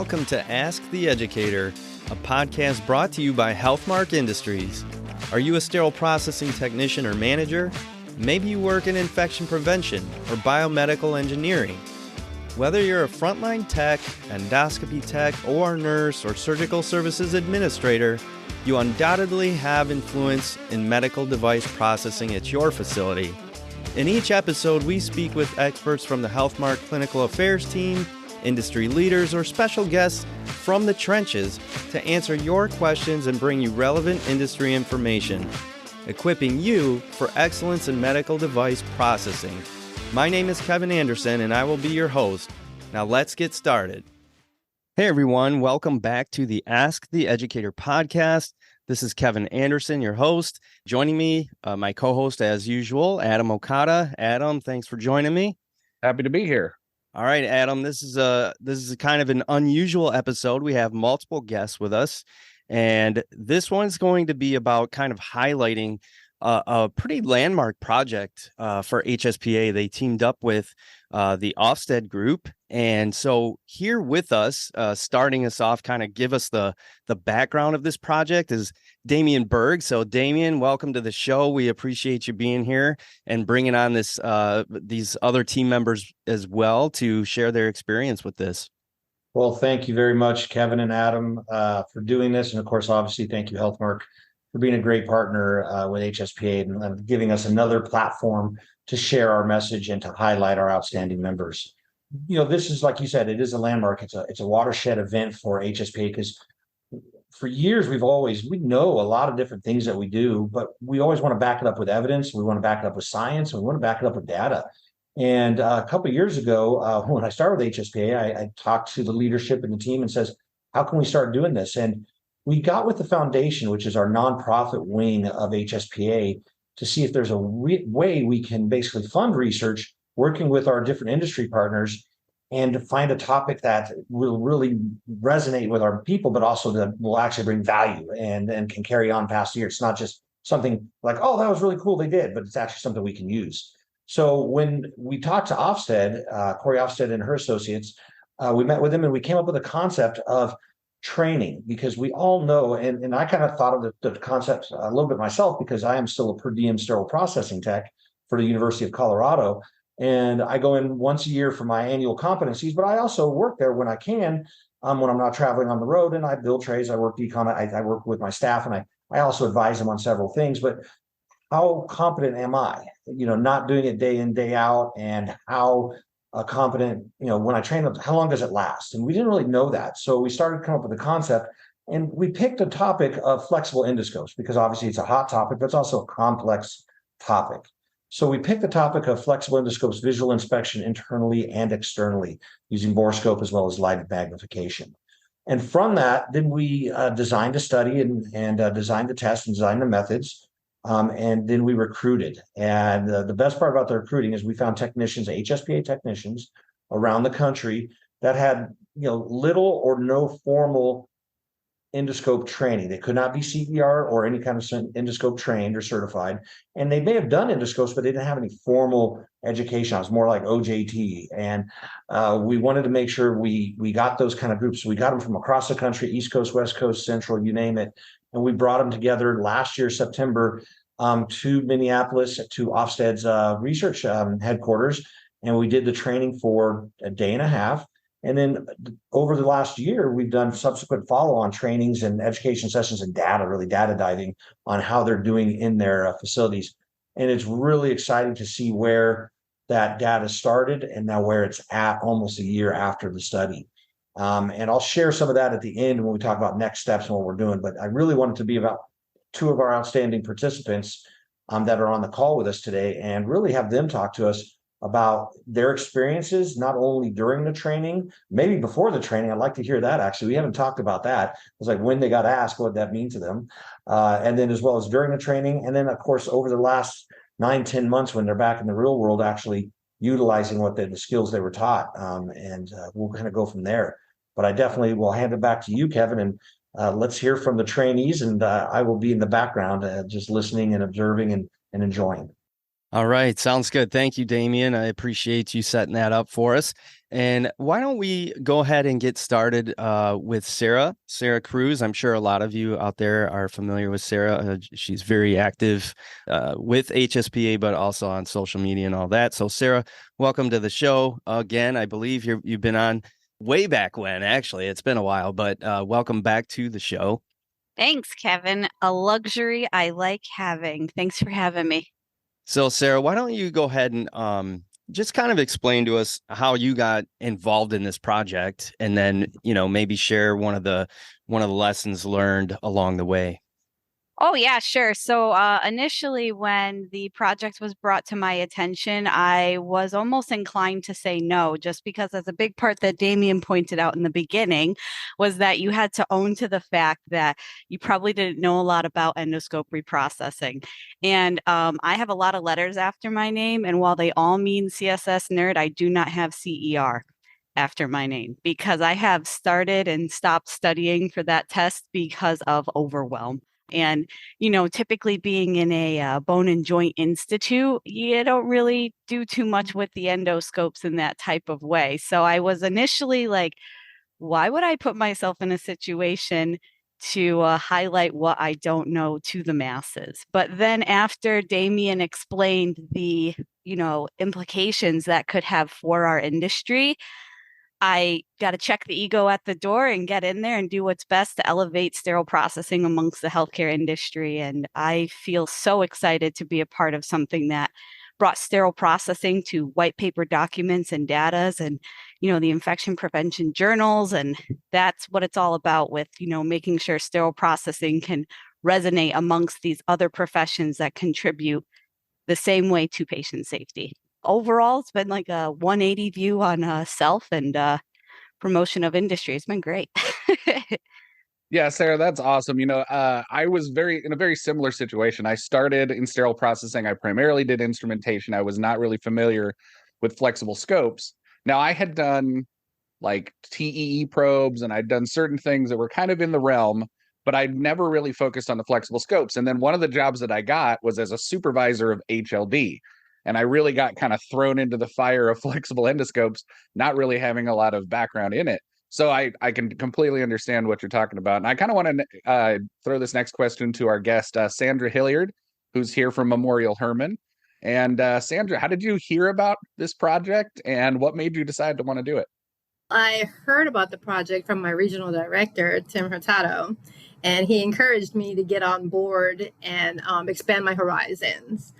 Welcome to Ask the Educator, a podcast brought to you by Healthmark Industries. Are you a sterile processing technician or manager? Maybe you work in infection prevention or biomedical engineering. Whether you're a frontline tech, endoscopy tech, or nurse, or surgical services administrator, you undoubtedly have influence in medical device processing at your facility. In each episode, we speak with experts from the Healthmark Clinical Affairs team, industry leaders, or special guests from the trenches to answer your questions and bring you relevant industry information, equipping you for excellence in medical device processing. My name is Kevin Anderson, and I will be your host. Now let's get started. Hey everyone, welcome back to the Ask the Educator podcast. This is Kevin Anderson, your host. Joining me, my co-host as usual, Adam Okada. Adam, thanks for joining me. Happy to be here. All right, Adam, this is a kind of an unusual episode. We have multiple guests with us, and this one's going to be about kind of highlighting a pretty landmark project for HSPA. They teamed up with the Ofsted Group. And so here with us, starting us off, kind of give us the background of this project is Damian Berg. So Damian, welcome to the show. We appreciate you being here and bringing on these other team members as well to share their experience with this. Well, thank you very much, Kevin and Adam, for doing this. And of course, obviously, thank you, Healthmark, for being a great partner with HSPA and giving us another platform to share our message and to highlight our outstanding members. You know, this is, like you said, it is a landmark. It's a watershed event for HSPA because for years we know a lot of different things that we do, but we always want to back it up with evidence. We want to back it up with science. And we want to back it up with data. And a couple of years ago, when I started with HSPA, I talked to the leadership and the team and says, how can we start doing this? And we got with the foundation, which is our nonprofit wing of HSPA, to see if there's a way we can basically fund research working with our different industry partners and to find a topic that will really resonate with our people, but also that will actually bring value and can carry on past the year. It's not just something like, oh, that was really cool, they did, but it's actually something we can use. So when we talked to Ofsted, Corey Ofsted and her associates, we met with them and we came up with a concept of training, because we all know, and I kind of thought of the concept a little bit myself because I am still a per diem sterile processing tech for the University of Colorado. And I go in once a year for my annual competencies, but I also work there when I can, when I'm not traveling on the road, and I build trays, I work decon, I work with my staff, and I also advise them on several things. But how competent am I? You know, not doing it day in, day out, and how competent, you know, when I train them, how long does it last? And we didn't really know that. So we started to come up with a concept, and we picked a topic of flexible endoscopes because obviously it's a hot topic, but it's also a complex topic. So we picked the topic of flexible endoscopes, visual inspection internally and externally using borescope as well as light magnification. And from that, then we designed a study and designed the test and designed the methods. And then we recruited. And the best part about the recruiting is we found technicians, HSPA technicians around the country that had, you know, little or no formal endoscope training. They could not be CER or any kind of endoscope trained or certified. And they may have done endoscopes, but they didn't have any formal education. I was more like OJT. And we wanted to make sure we got those kind of groups. We got them from across the country, East Coast, West Coast, Central, you name it. And we brought them together last year, September, to Minneapolis, to Ofsted's research headquarters. And we did the training for a day and a half. And then over the last year, we've done subsequent follow-on trainings and education sessions and really data diving on how they're doing in their facilities. And it's really exciting to see where that data started and now where it's at almost a year after the study. And I'll share some of that at the end when we talk about next steps and what we're doing. But I really want it to be about two of our outstanding participants that are on the call with us today and really have them talk to us about their experiences, not only during the training, maybe before the training. I'd like to hear that, actually. We haven't talked about that. It's like when they got asked what that means to them. And then as well as during the training. And then, of course, over the last 9-10 months when they're back in the real world, actually utilizing what the skills they were taught. And we'll kind of go from there. But I definitely will hand it back to you, Kevin, and let's hear from the trainees. And I will be in the background just listening and observing and enjoying. All right, sounds good. Thank you, Damien. I appreciate you setting that up for us. And why don't we go ahead and get started with Sarah Cruz. I'm sure a lot of you out there are familiar with Sarah. She's very active with HSPA, but also on social media and all that. So, Sarah, welcome to the show again. I believe you've been on way back when. Actually, it's been a while, but welcome back to the show. Thanks, Kevin. A luxury I like having. Thanks for having me. So, Sarah, why don't you go ahead and just kind of explain to us how you got involved in this project, and then maybe share one of the lessons learned along the way. Oh, yeah, sure. So initially, when the project was brought to my attention, I was almost inclined to say no, just because as a big part that Damien pointed out in the beginning was that you had to own to the fact that you probably didn't know a lot about endoscope reprocessing. And I have a lot of letters after my name, and while they all mean CSS nerd, I do not have CER after my name because I have started and stopped studying for that test because of overwhelm. And, typically being in a bone and joint institute, you don't really do too much with the endoscopes in that type of way. So I was initially like, why would I put myself in a situation to highlight what I don't know to the masses? But then after Damien explained the, implications that could have for our industry, I got to check the ego at the door and get in there and do what's best to elevate sterile processing amongst the healthcare industry. And I feel so excited to be a part of something that brought sterile processing to white paper documents and datas and, the infection prevention journals. And that's what it's all about with, making sure sterile processing can resonate amongst these other professions that contribute the same way to patient safety. Overall, it's been like a 180 view on self and promotion of industry. It's been great. Yeah, Sarah, that's awesome. I was in a very similar situation. I started in sterile processing. I primarily did instrumentation. I was not really familiar with flexible scopes. Now, I had done like TEE probes and I'd done certain things that were kind of in the realm, but I'd never really focused on the flexible scopes. And then one of the jobs that I got was as a supervisor of HLD. And I really got kind of thrown into the fire of flexible endoscopes, not really having a lot of background in it. So I can completely understand what you're talking about. And I kind of want to throw this next question to our guest, Sandra Hilliard, who's here from Memorial Hermann. And Sandra, how did you hear about this project and what made you decide to want to do it? I heard about the project from my regional director, Tim Hurtado, and he encouraged me to get on board and expand my horizons.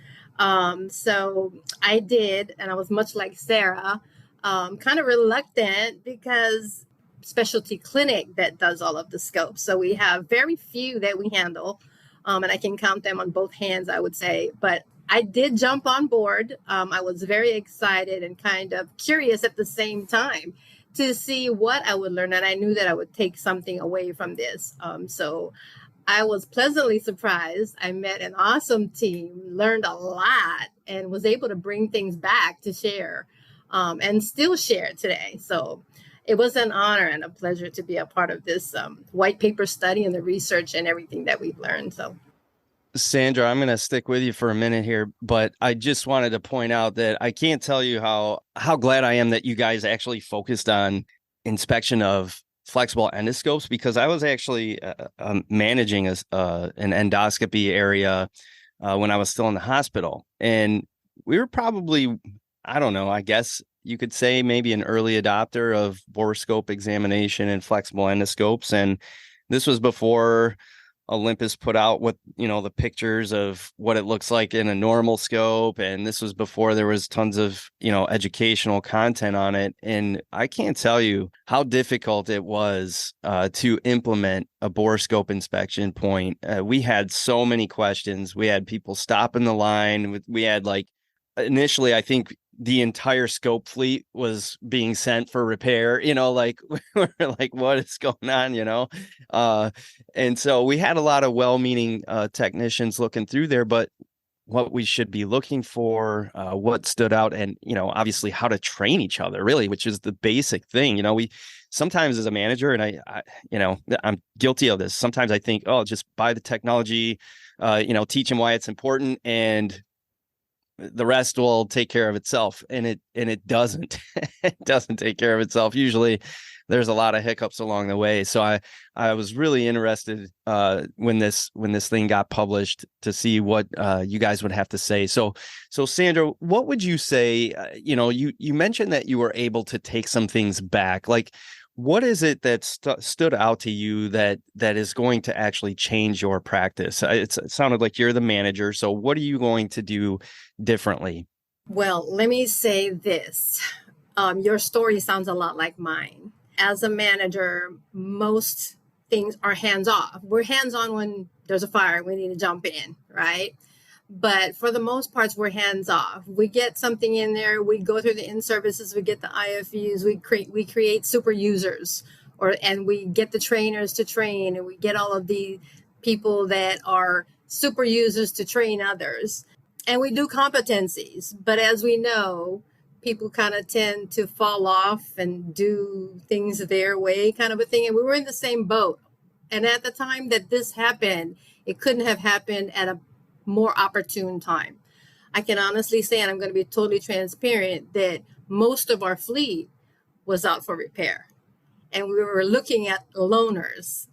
So I did, and I was much like Sarah, kind of reluctant because specialty clinic that does all of the scopes. So we have very few that we handle, and I can count them on both hands, I would say. But I did jump on board. I was very excited and kind of curious at the same time to see what I would learn. And I knew that I would take something away from this. So I was pleasantly surprised. I met an awesome team, learned a lot, and was able to bring things back to share and still share today. So it was an honor and a pleasure to be a part of this white paper study and the research and everything that we've learned. So Sandra, I'm going to stick with you for a minute here, but I just wanted to point out that I can't tell you how glad I am that you guys actually focused on inspection of flexible endoscopes, because I was actually managing an endoscopy area when I was still in the hospital. And we were probably, I don't know, I guess you could say maybe an early adopter of borescope examination and flexible endoscopes. And this was before Olympus put out the pictures of what it looks like in a normal scope. And this was before there was tons of, educational content on it. And I can't tell you how difficult it was to implement a borescope inspection point. We had so many questions. We had people stopping the line. We had initially, I think the entire scope fleet was being sent for repair, we're like, what is going on, and so we had a lot of well-meaning technicians looking through there, but what we should be looking for, what stood out, and, obviously how to train each other, really, which is the basic thing. We sometimes as a manager, and I'm guilty of this. Sometimes I think, oh, just buy the technology, teach them why it's important, and the rest will take care of itself, and it doesn't. It doesn't take care of itself. Usually there's a lot of hiccups along the way. So I was really interested when this thing got published to see what you guys would have to say. So Sandra, what would you say? You mentioned that you were able to take some things back. Like, what is it that stood out to you that is going to actually change your practice? It sounded like you're the manager. So what are you going to do differently? Well, let me say this. Your story sounds a lot like mine. As a manager, most things are hands off. We're hands on when there's a fire, we need to jump in, right? But for the most parts, we're hands off. We get something in there, we go through the in-services, we get the IFUs, we create super users, and we get the trainers to train, and we get all of the people that are super users to train others. And we do competencies. But as we know, people kind of tend to fall off and do things their way, kind of a thing. And we were in the same boat. And at the time that this happened, it couldn't have happened at a more opportune time. I can honestly say, and I'm going to be totally transparent, that most of our fleet was out for repair. And we were looking at loaners,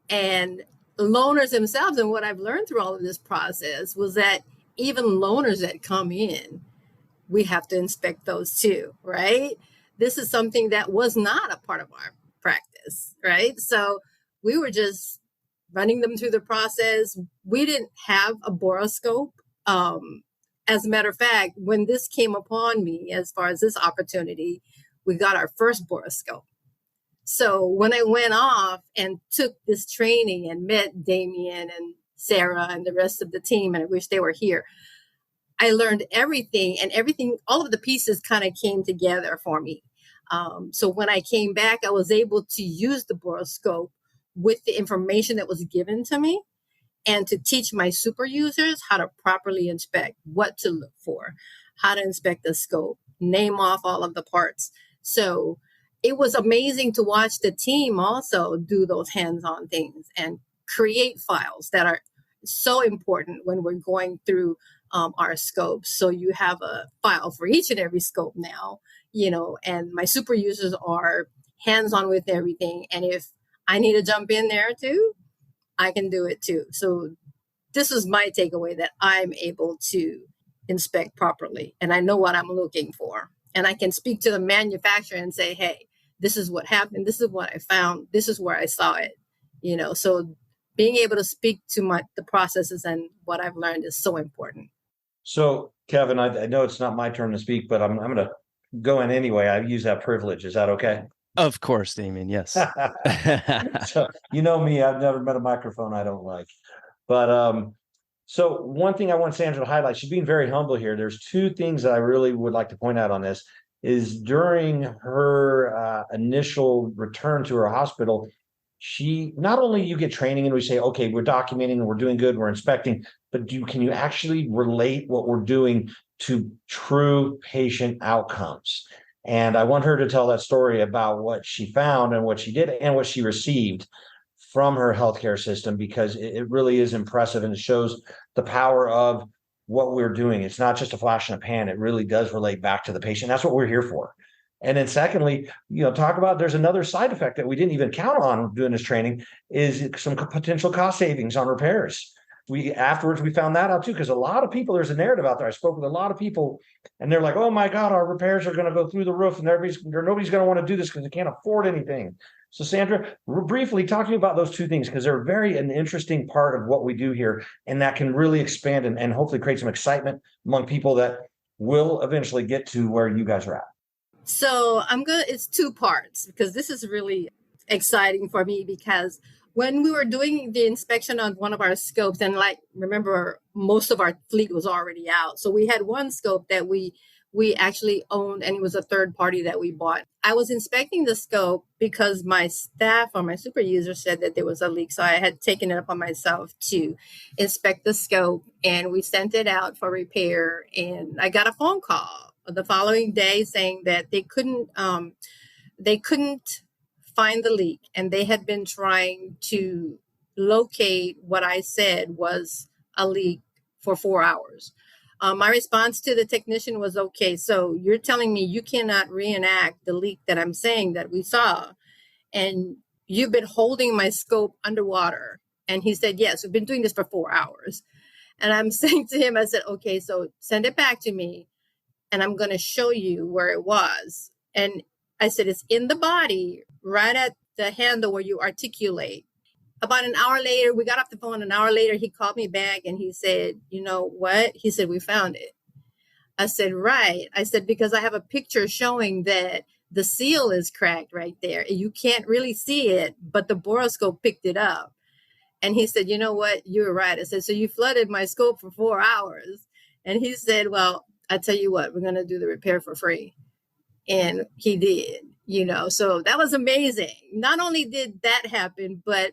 and loaners themselves. And what I've learned through all of this process was that even loaners that come in, we have to inspect those too, right? This is something that was not a part of our practice, right? So we were just running them through the process. We didn't have a boroscope. As a matter of fact, when this came upon me, as far as this opportunity, we got our first boroscope. So when I went off and took this training and met Damien and Sarah and the rest of the team, and I wish they were here, I learned everything, and all of the pieces kind of came together for me. So when I came back, I was able to use the boroscope with the information that was given to me, and to teach my super users how to properly inspect, what to look for, how to inspect the scope, name off all of the parts. So it was amazing to watch the team also do those hands-on things and create files that are so important when we're going through our scopes. So you have a file for each and every scope now, and my super users are hands-on with everything. And if I need to jump in there too, I can do it too. So this is my takeaway, that I'm able to inspect properly and I know what I'm looking for. And I can speak to the manufacturer and say, hey, this is what happened. This is what I found. This is where I saw it. So being able to speak to the processes and what I've learned is so important. So Kevin, I know it's not my turn to speak, but I'm going to go in anyway. I use that privilege. Is that okay? Of course, Damien. Yes. So, me, I've never met a microphone I don't like. But so one thing I want Sandra to highlight, she's being very humble here. There's two things that I really would like to point out on this. Is during her initial return to her hospital, she not only you get training and we say, okay, we're documenting and we're doing good, we're inspecting, but can you actually relate what we're doing to true patient outcomes? And I want her to tell that story about what she found and what she did and what she received from her healthcare system, because it really is impressive and it shows the power of what we're doing. It's not just a flash in a pan. It really does relate back to the patient. That's what we're here for. And then secondly, talk about, there's another side effect that we didn't even count on doing this training, is some potential cost savings on repairs. Afterwards, we found that out too, because a lot of people, there's a narrative out there. I spoke with a lot of people and they're like, oh my God, our repairs are going to go through the roof and nobody's going to want to do this because they can't afford anything. So Sandra, briefly talk to me about those two things, because they're an interesting part of what we do here, and that can really expand and hopefully create some excitement among people that will eventually get to where you guys are at. So it's two parts, because this is really exciting for me, because when we were doing the inspection on one of our scopes, and remember, most of our fleet was already out. So we had one scope that we actually owned, and it was a third party that we bought. I was inspecting the scope because my staff or my super user said that there was a leak. So I had taken it upon myself to inspect the scope, and we sent it out for repair. And I got a phone call the following day saying that they couldn't find the leak, and they had been trying to locate what I said was a leak for 4 hours. My response to the technician was, okay, so you're telling me you cannot reenact the leak that I'm saying that we saw, and you've been holding my scope underwater. And he said, yes, we've been doing this for 4 hours. And I'm saying to him, I said, okay, so send it back to me and I'm going to show you where it was. And I said, it's in the body, right at the handle where you articulate. About an hour later, we got off the phone. An hour later, he called me back and he said, you know what? He said, we found it. I said, right. I said, because I have a picture showing that the seal is cracked right there. You can't really see it, but the boroscope picked it up. And he said, you know what? You're right. I said, so you flooded my scope for 4 hours. And he said, well, I tell you what, we're going to do the repair for free. And he did, so that was amazing. Not only did that happen, but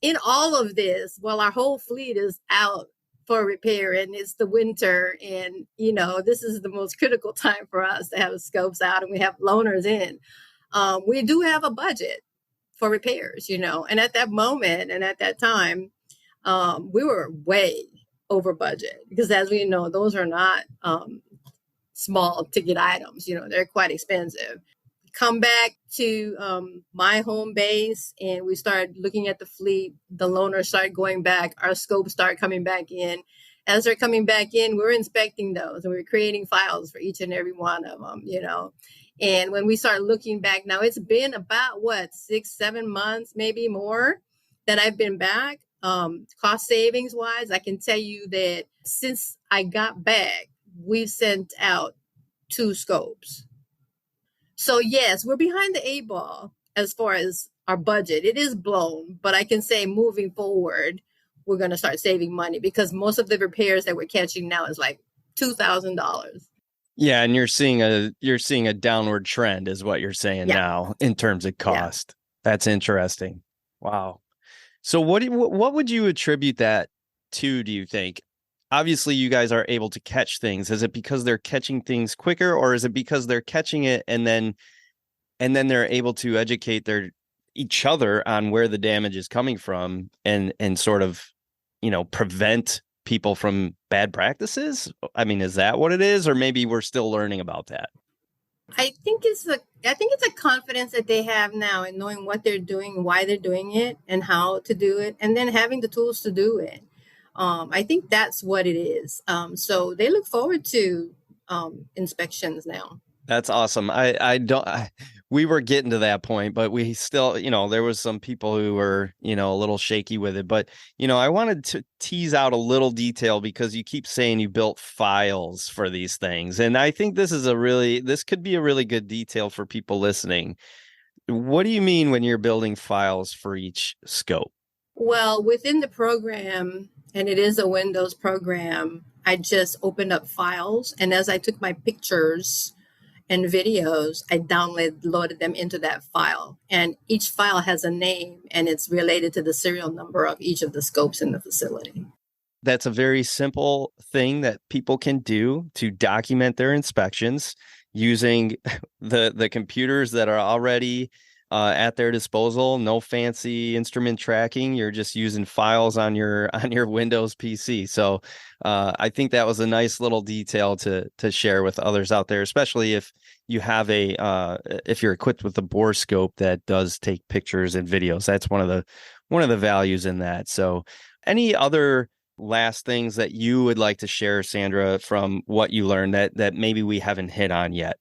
in all of this, while our whole fleet is out for repair and it's the winter and, this is the most critical time for us to have scopes out and we have loaners in. We do have a budget for repairs, and at that moment and at that time, we were way over budget because as we know, those are not small ticket items, they're quite expensive. Come back to my home base and we started looking at the fleet. The loaners started going back. Our scopes started coming back in. As they're coming back in, we're inspecting those and we're creating files for each and every one of them, And when we start looking back now, it's been about 6-7 months, maybe more that I've been back. Cost savings wise, I can tell you that since I got back, we've sent out 2 scopes. So yes, we're behind the 8 ball as far as our budget. It is blown, but I can say moving forward, we're going to start saving money because most of the repairs that we're catching now is like $2,000. Yeah, and you're seeing a downward trend is what you're saying now in terms of cost. Yeah. That's interesting. Wow. So what would you attribute that to, do you think? Obviously, you guys are able to catch things. Is it because they're catching things quicker, or is it because they're catching it and then they're able to educate each other on where the damage is coming from and sort of, prevent people from bad practices? I mean, is that what it is, or maybe we're still learning about that? I think it's a confidence that they have now in knowing what they're doing, why they're doing it, and how to do it, and then having the tools to do it. I think that's what it is. So they look forward to inspections now. That's awesome. We were getting to that point, but we still, there was some people who were, a little shaky with it. But, I wanted to tease out a little detail because you keep saying you built files for these things. And I think this could be a really good detail for people listening. What do you mean when you're building files for each scope? Well, within the program, and it is a Windows program, I just opened up files. And as I took my pictures and videos, I downloaded them into that file. And each file has a name and it's related to the serial number of each of the scopes in the facility. That's a very simple thing that people can do to document their inspections using the computers that are already at their disposal. No fancy instrument tracking. You're just using files on your Windows PC. So I think that was a nice little detail to share with others out there, especially if you have if you're equipped with a borescope that does take pictures and videos. That's one of the values in that. So any other last things that you would like to share, Sandra, from what you learned that maybe we haven't hit on yet?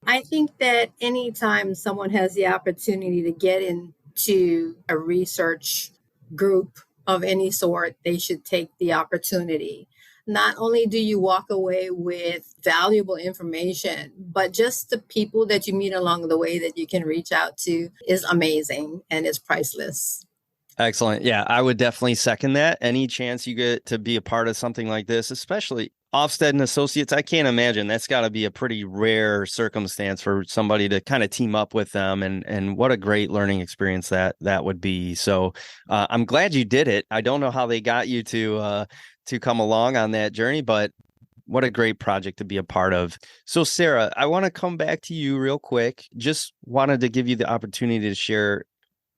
I think that anytime someone has the opportunity to get into a research group of any sort, they should take the opportunity. Not only do you walk away with valuable information, but just the people that you meet along the way that you can reach out to is amazing and is priceless. Excellent. Yeah, I would definitely second that. Any chance you get to be a part of something like this, especially Ofsted and Associates, I can't imagine that's got to be a pretty rare circumstance for somebody to kind of team up with them, and what a great learning experience that would be. So I'm glad you did it. I don't know how they got you to come along on that journey, but what a great project to be a part of. So Sarah, I want to come back to you real quick. Just wanted to give you the opportunity to share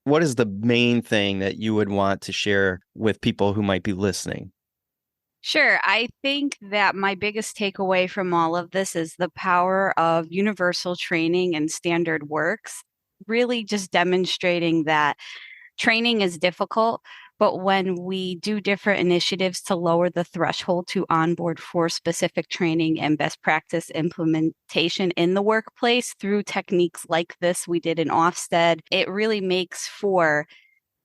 what is the main thing that you would want to share with people who might be listening. Sure. I think that my biggest takeaway from all of this is the power of universal training and standard works, really just demonstrating that training is difficult, but when we do different initiatives to lower the threshold to onboard for specific training and best practice implementation in the workplace through techniques like this we did in Ofsted, it really makes for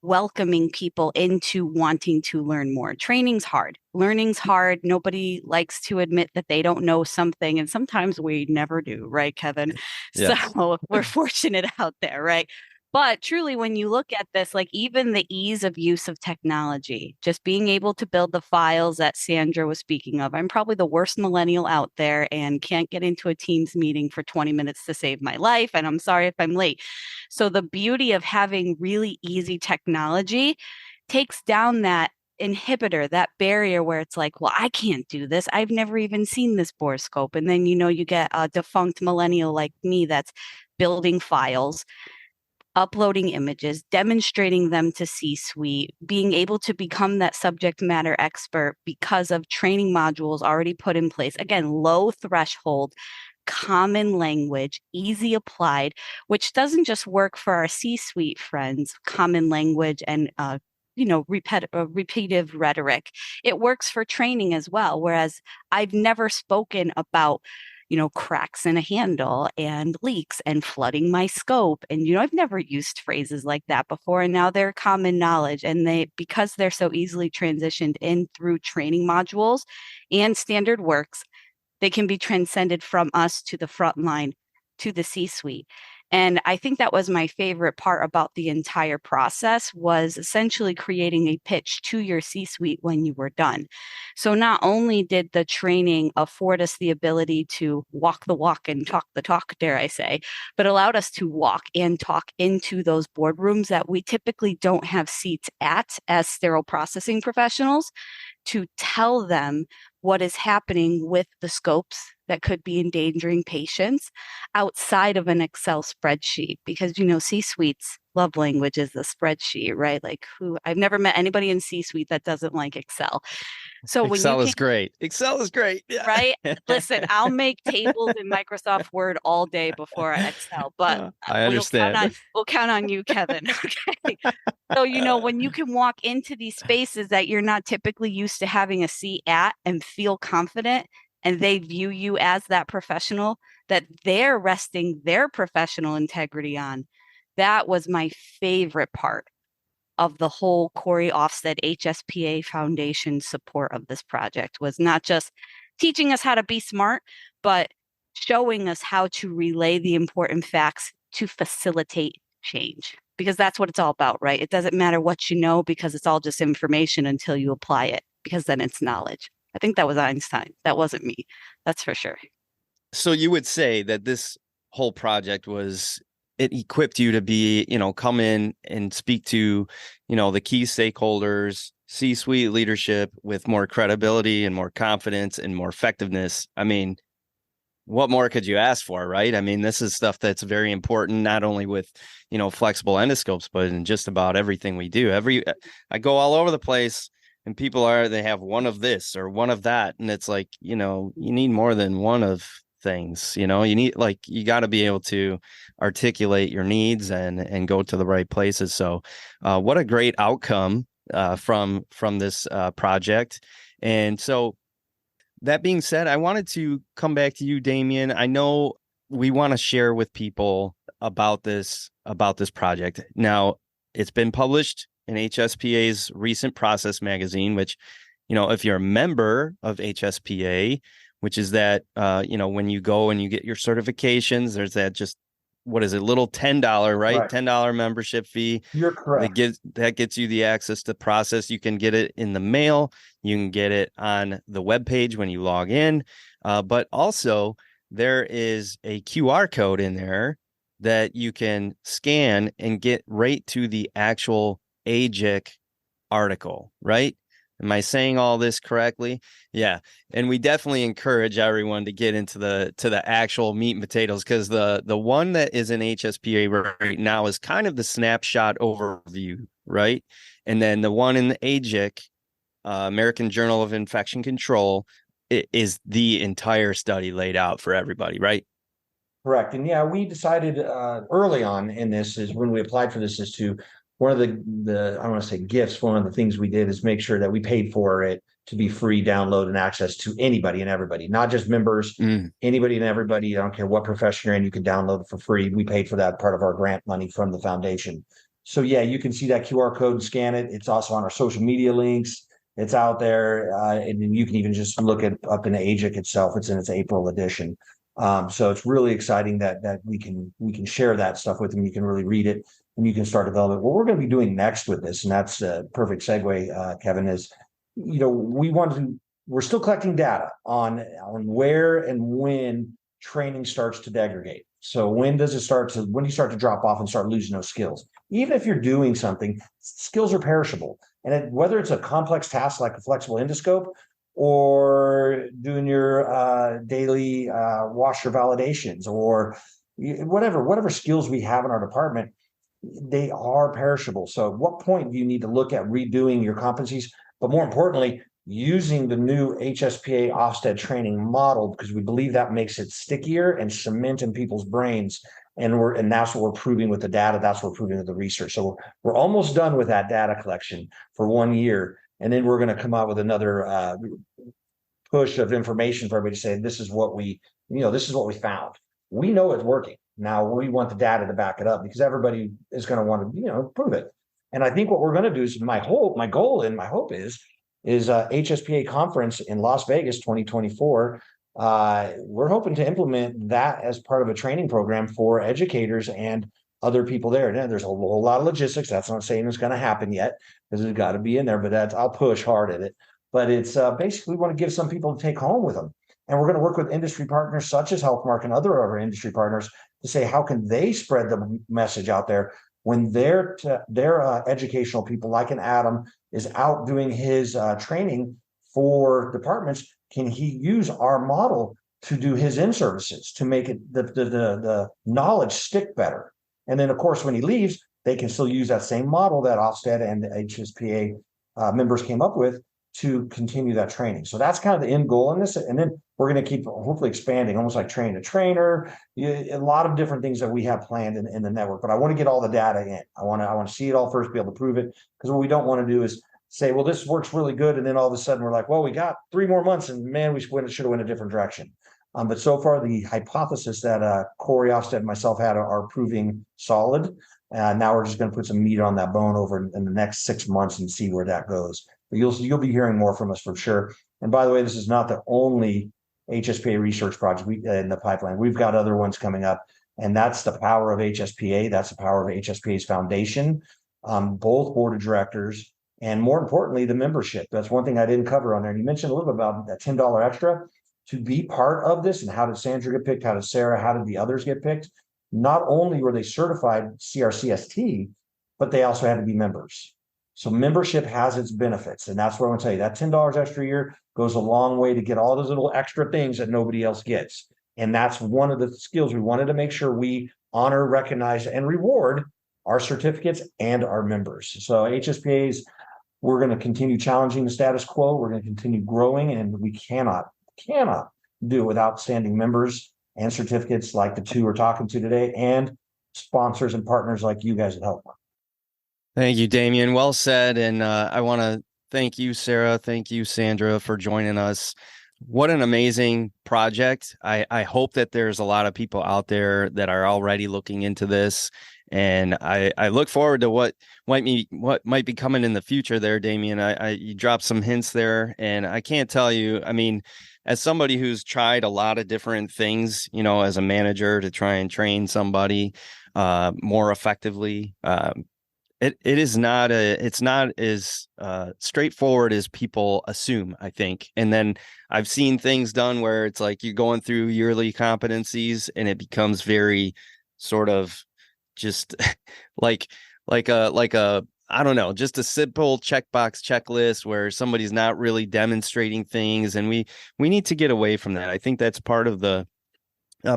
welcoming people into wanting to learn more. Training's hard. Learning's hard. Nobody likes to admit that they don't know something. And sometimes we never do, right, Kevin? Yeah. So we're fortunate out there, right? But truly, when you look at this, like even the ease of use of technology, just being able to build the files that Sandra was speaking of. I'm probably the worst millennial out there and can't get into a Teams meeting for 20 minutes to save my life. And I'm sorry if I'm late. So the beauty of having really easy technology takes down that inhibitor, that barrier where it's like, well, I can't do this. I've never even seen this borescope. And then, you get a defunct millennial like me that's building files, uploading images, demonstrating them to C-suite, being able to become that subject matter expert because of training modules already put in place. Again, low threshold, common language, easy applied, which doesn't just work for our C-suite friends, common language and repetitive rhetoric. It works for training as well. Whereas I've never spoken about cracks in a handle and leaks and flooding my scope. And, I've never used phrases like that before. And now they're common knowledge. And because they're so easily transitioned in through training modules and standard works, they can be transcended from us to the front line, to the C-suite. And I think that was my favorite part about the entire process, was essentially creating a pitch to your C-suite when you were done. So not only did the training afford us the ability to walk the walk and talk the talk, dare I say, but allowed us to walk and talk into those boardrooms that we typically don't have seats at as sterile processing professionals, to tell them what is happening with the scopes that could be endangering patients outside of an Excel spreadsheet. Because, C-suites love language is the spreadsheet, right? Like I've never met anybody in C-suite that doesn't like Excel. So when Excel is great. Excel is great. Yeah. Right? Listen, I'll make tables in Microsoft Word all day before Excel, but I understand. we'll count on you, Kevin. Okay. So, when you can walk into these spaces that you're not typically used to having a seat at and feel confident, and they view you as that professional that they're resting their professional integrity on. That was my favorite part of the whole Corey Ofsted HSPA Foundation support of this project, was not just teaching us how to be smart, but showing us how to relay the important facts to facilitate change. Because that's what it's all about, right? It doesn't matter what you know, because it's all just information until you apply it, because then it's knowledge. I think that was Einstein. That wasn't me. That's for sure. So you would say that this whole project it equipped you to be, come in and speak to, the key stakeholders, C-suite leadership with more credibility and more confidence and more effectiveness. I mean, what more could you ask for, right? I mean, this is stuff that's very important, not only with, flexible endoscopes, but in just about everything we do. I go all over the place and they have one of this or one of that. And it's like, you need more than one of things, you need, you got to be able to articulate your needs and go to the right places. So what a great outcome from this project. And so that being said, I wanted to come back to you, Damien. I know we want to share with people about this project. Now, it's been published in HSPA's recent Process magazine, which, if you're a member of HSPA, which is that, when you go and you get your certifications, there's that just, what is it, little $10, right? $10 membership fee. You're correct. That gets you the access to Process. You can get it in the mail. You can get it on the webpage when you log in. But also there is a QR code in there that you can scan and get right to the actual AGIC article, right? Am I saying all this correctly? Yeah. And we definitely encourage everyone to get into the actual meat and potatoes, because the one that is in HSPA right now is kind of the snapshot overview, right? And then the one in the AGIC American Journal of Infection Control, is the entire study laid out for everybody, right? Correct. And yeah, we decided early on in this is when we applied for this is to one of the I don't want to say gifts. One of the things we did is make sure that we paid for it to be free download and access to anybody and everybody, not just members, anybody and everybody. I don't care what profession you're in, you can download it for free. We paid for that part of our grant money from the foundation. So yeah, you can see that QR code and scan it. It's also on our social media links. It's out there, and then you can even just look it up in the AJIC itself. It's in its April edition. So it's really exciting that we can share that stuff with them. You can really read it and you can start developing. What we're going to be doing next with this, and that's a perfect segue, Kevin, is we're still collecting data on where and when training starts to degrade. So when do you start to drop off and start losing those skills? Even if you're doing something, skills are perishable. And whether it's a complex task like a flexible endoscope or doing your daily washer validations or whatever skills we have in our department, they are perishable. So at what point do you need to look at redoing your competencies? But more importantly, using the new HSPA Ofsted training model, because we believe that makes it stickier and cement in people's brains. And that's what we're proving with the data. That's what we're proving with the research. So we're almost done with that data collection for 1 year. And then we're going to come out with another push of information for everybody to say, this is what we found. We know it's working. Now we want the data to back it up because everybody is going to want to, prove it. And I think what we're going to do is my goal and my hope is HSPA conference in Las Vegas 2024. We're hoping to implement that as part of a training program for educators and other people there. And there's a whole lot of logistics. That's not saying it's going to happen yet because it's got to be in there, but I'll push hard at it. But it's basically we want to give some people to take home with them. And we're going to work with industry partners such as HealthMark and other of our industry partners to say, how can they spread the message out there when their educational people like an Adam is out doing his training for departments? Can he use our model to do his in-services to make it the knowledge stick better? And then, of course, when he leaves, they can still use that same model that Ofsted and the HSPA members came up with to continue that training. So that's kind of the end goal in this. And then we're going to keep hopefully expanding, almost like train a trainer, a lot of different things that we have planned in the network. But I want to get all the data in. I want to see it all first, be able to prove it. Because what we don't want to do is say, well, this works really good. And then all of a sudden we're like, well, we got 3 more months and man, we should have went a different direction. But so far, the hypothesis that Corey Ofsted and myself had are proving solid. Now we're just going to put some meat on that bone over in the next 6 months and see where that goes. But you'll be hearing more from us for sure. And by the way, this is not the only HSPA research project in the pipeline. We've got other ones coming up, and that's the power of HSPA. That's the power of HSPA's foundation, both board of directors, and more importantly, the membership. That's one thing I didn't cover on there. And you mentioned a little bit about that $10 extra to be part of this. And how did Sandra get picked? How did Sarah? How did the others get picked? Not only were they certified CRCST, but they also had to be members. So membership has its benefits. And that's what I'm going to tell you. That $10 extra a year goes a long way to get all those little extra things that nobody else gets. And that's one of the skills we wanted to make sure we honor, recognize, and reward our certificates and our members. So HSPAs, we're going to continue challenging the status quo. We're going to continue growing, and we cannot do with outstanding members and certificates like the 2 we're talking to today, and sponsors and partners like you guys at HealthMark. Thank you, Damian. Well said. And I want to thank you, Sarah. Thank you, Sandra, for joining us. What an amazing project. I hope that there's a lot of people out there that are already looking into this. And I look forward to what might be coming in the future there, Damian. You dropped some hints there, and I can't tell you, I mean, as somebody who's tried a lot of different things, as a manager to try and train somebody more effectively, it's not as straightforward as people assume, I think. And then I've seen things done where it's like you're going through yearly competencies and it becomes very sort of just like a I don't know, just a simple checkbox checklist where somebody's not really demonstrating things. And we need to get away from that. I think that's part of the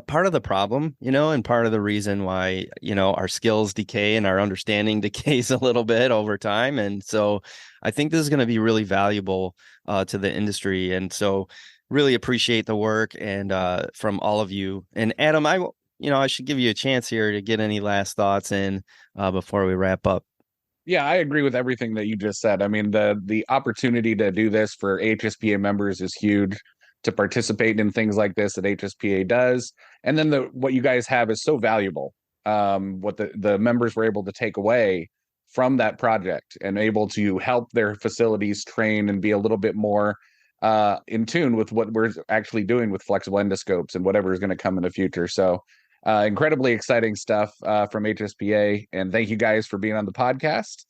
part of the problem, and part of the reason why, our skills decay and our understanding decays a little bit over time. And so I think this is going to be really valuable to the industry. And so really appreciate the work and from all of you. And Adam, I should give you a chance here to get any last thoughts in before we wrap up. Yeah, I agree with everything that you just said. I mean, the opportunity to do this for HSPA members is huge, to participate in things like this that HSPA does. And then what you guys have is so valuable. What the members were able to take away from that project and able to help their facilities train and be a little bit more in tune with what we're actually doing with flexible endoscopes and whatever is going to come in the future. So incredibly exciting stuff from HSPA. And thank you guys for being on the podcast.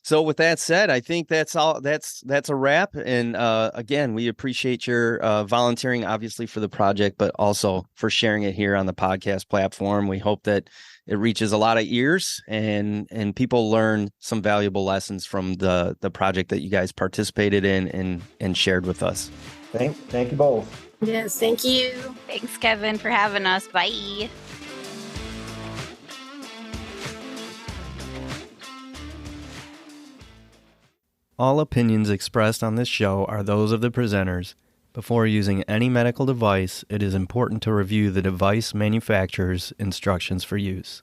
So with that said, I think that's all. That's a wrap. And again, we appreciate your volunteering, obviously, for the project, but also for sharing it here on the podcast platform. We hope that it reaches a lot of ears and people learn some valuable lessons from the project that you guys participated in and shared with us. Thank you both. Yes, thank you. Thanks, Kevin, for having us. Bye. All opinions expressed on this show are those of the presenters. Before using any medical device, it is important to review the device manufacturer's instructions for use.